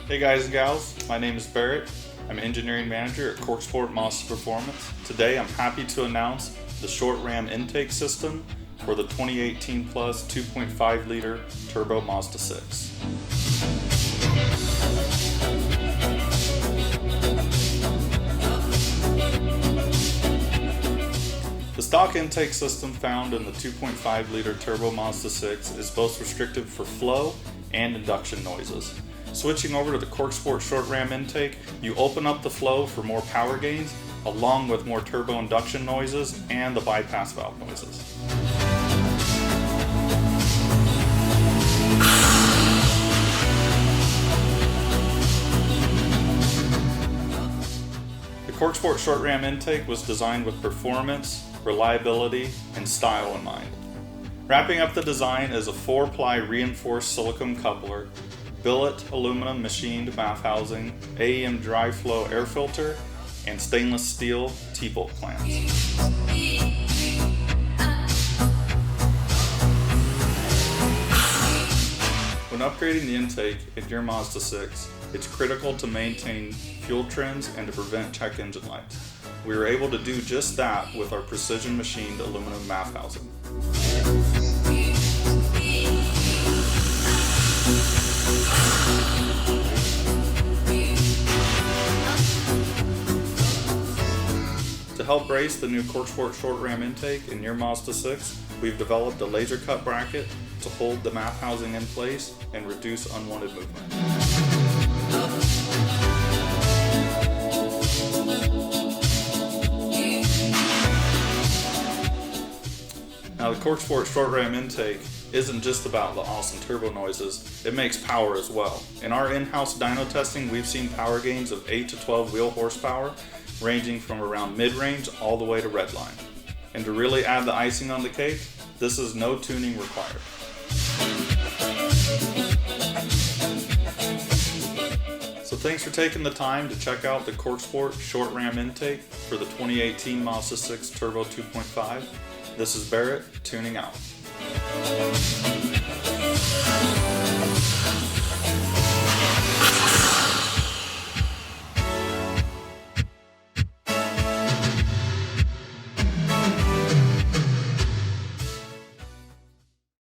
Hey guys and gals, my name is Barrett. I'm Engineering Manager at CorkSport Mazda Performance. Today I'm happy to announce the Short Ram Intake system for the 2018 Plus 2.5 liter turbo Mazda 6. The stock intake system found in the 2.5 liter turbo Mazda 6 is both restrictive for flow and induction noises. Switching over to the CorkSport Short Ram Intake, you open up the flow for more power gains, along with more turbo induction noises and the bypass valve noises. The CorkSport Short Ram Intake was designed with performance, reliability, and style in mind. Wrapping up the design is a 4-ply reinforced silicone coupler, billet aluminum machined MAF housing, AEM dry flow air filter, and stainless steel T-bolt clamps. When upgrading the intake in your Mazda 6, it's critical to maintain fuel trends and to prevent check engine lights. We were able to do just that with our precision machined aluminum MAF housing. To help brace the new CorkSport Short Ram Intake in your Mazda 6, we've developed a laser cut bracket to hold the MAF housing in place and reduce unwanted movement. Now the CorkSport Short Ram Intake isn't just about the awesome turbo noises, it makes power as well. In our in-house dyno testing, we've seen power gains of 8 to 12 wheel horsepower, ranging from around mid-range all the way to redline. And to really add the icing on the cake, this is no tuning required. So thanks for taking the time to check out the CorkSport Short Ram Intake for the 2018 Mazda 6 Turbo 2.5. This is Barrett, tuning out.